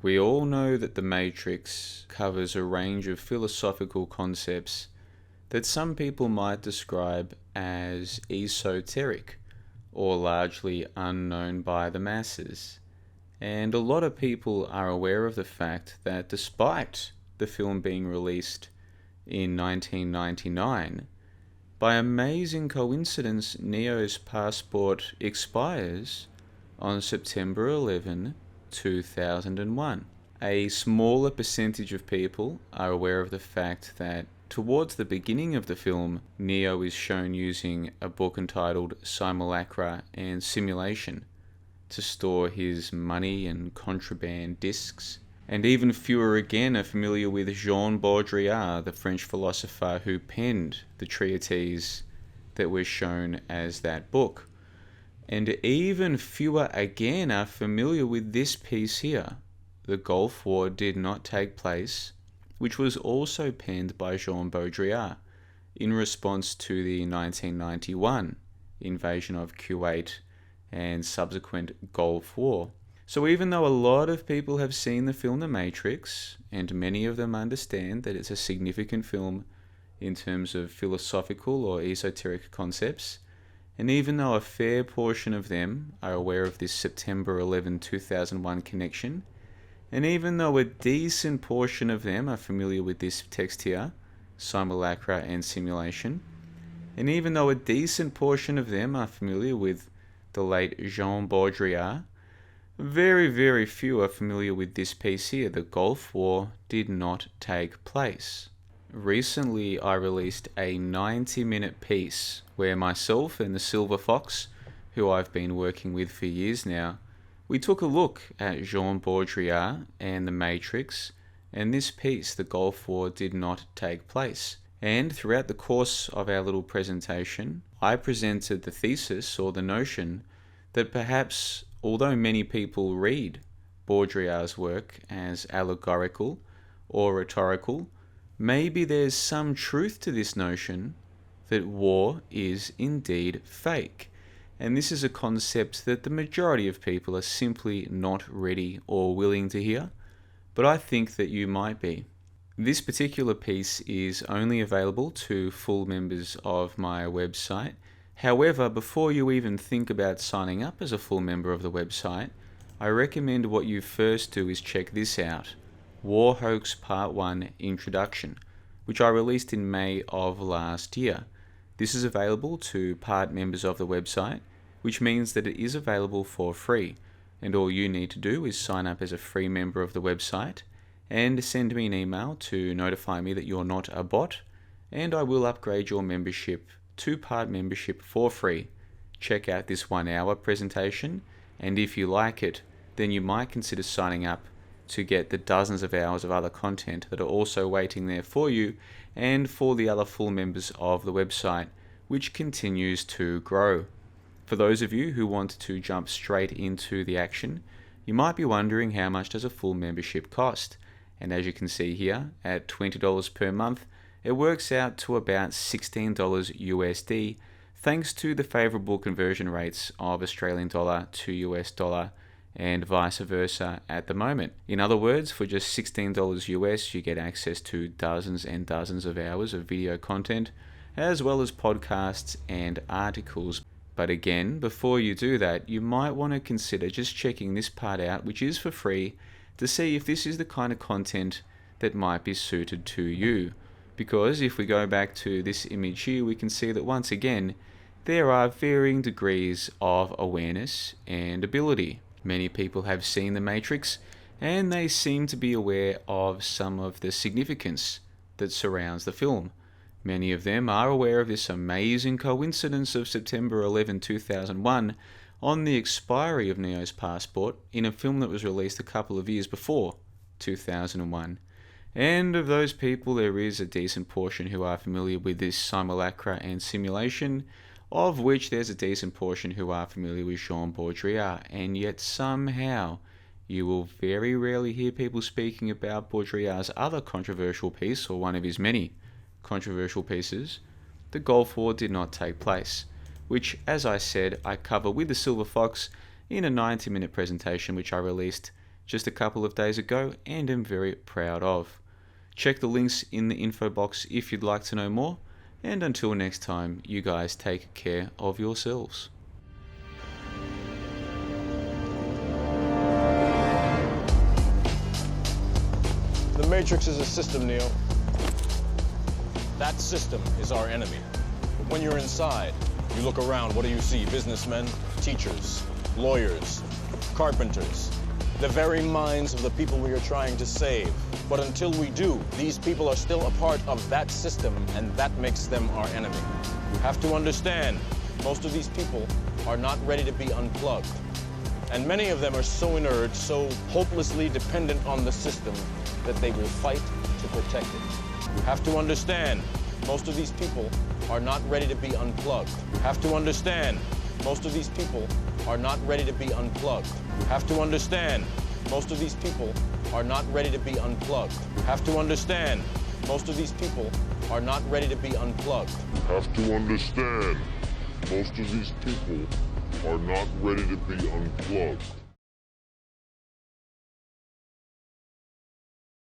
We all know that The Matrix covers a range of philosophical concepts that some people might describe as esoteric or largely unknown by the masses. And a lot of people are aware of the fact that despite the film being released in 1999, by amazing coincidence, Neo's passport expires on September 11, 2001. A smaller percentage of people are aware of the fact that towards the beginning of the film, Neo is shown using a book entitled Simulacra and Simulation to store his money and contraband discs. And even fewer again are familiar with Jean Baudrillard, the French philosopher who penned the treatise that was shown as that book. And even fewer again are familiar with this piece here. The Gulf War did not take place, which was also penned by Jean Baudrillard in response to the 1991 invasion of Kuwait and subsequent Gulf War. So even though a lot of people have seen the film The Matrix, and many of them understand that it's a significant film in terms of philosophical or esoteric concepts, and even though a fair portion of them are aware of this September 11, 2001 connection, and even though a decent portion of them are familiar with this text here, Simulacra and Simulation, and even though a decent portion of them are familiar with the late Jean Baudrillard, very, very few are familiar with this piece here. The Gulf War did not take place. Recently, I released a 90-minute piece where myself and the Silver Fox, who I've been working with for years now, we took a look at Jean Baudrillard and The Matrix, and this piece, The Gulf War did not take place. And throughout the course of our little presentation, I presented the thesis or the notion that perhaps, although many people read Baudrillard's work as allegorical or rhetorical, maybe there's some truth to this notion that war is indeed fake. And this is a concept that the majority of people are simply not ready or willing to hear, but I think that you might be. This particular piece is only available to full members of my website. However, before you even think about signing up as a full member of the website, I recommend what you first do is check this out, War Hoax Part 1 Introduction, which I released in May of last year. This is available to part members of the website, which means that it is available for free, and all you need to do is sign up as a free member of the website and send me an email to notify me that you're not a bot, and I will upgrade your membership to part membership for free. Check out this 1-hour presentation, and if you like it, then you might consider signing up to get the dozens of hours of other content that are also waiting there for you and for the other full members of the website, which continues to grow. For those of you who want to jump straight into the action, you might be wondering how much does a full membership cost? And as you can see here, at $20 per month, it works out to about $16 USD, thanks to the favorable conversion rates of Australian dollar to US dollar and vice versa at the moment. In other words, for just $16 US, you get access to dozens and dozens of hours of video content, as well as podcasts and articles. But again, before you do that, you might want to consider just checking this part out, which is for free, to see if this is the kind of content that might be suited to you. Because if we go back to this image here, we can see that once again, there are varying degrees of awareness and ability. Many people have seen The Matrix, and they seem to be aware of some of the significance that surrounds the film. Many of them are aware of this amazing coincidence of September 11, 2001, on the expiry of Neo's passport in a film that was released a couple of years before 2001. And of those people, there is a decent portion who are familiar with this Simulacra and Simulation, of which there's a decent portion who are familiar with Jean Baudrillard, and yet somehow you will very rarely hear people speaking about Baudrillard's other controversial piece, or one of his many controversial pieces, The Gulf War did not take place, which, as I said, I cover with the Silver Fox in a 90-minute presentation which I released just a couple of days ago and am very proud of. Check the links in the info box if you'd like to know more, and until next time, you guys take care of yourselves. The Matrix is a system, Neo. That system is our enemy. But when you're inside, you look around, what do you see? Businessmen, teachers, lawyers, carpenters, the very minds of the people we are trying to save. But until we do, these people are still a part of that system, and that makes them our enemy. You have to understand, most of these people are not ready to be unplugged. And many of them are so inert, so hopelessly dependent on the system, that they will fight to protect it. You have to understand, most of these people are not ready to be unplugged. You have to understand, most of these people are not ready to be unplugged. You have to understand, most of these people are not ready to be unplugged. You have to understand, most of these people are not ready to be unplugged. You have to understand, most of these people are not ready to be unplugged.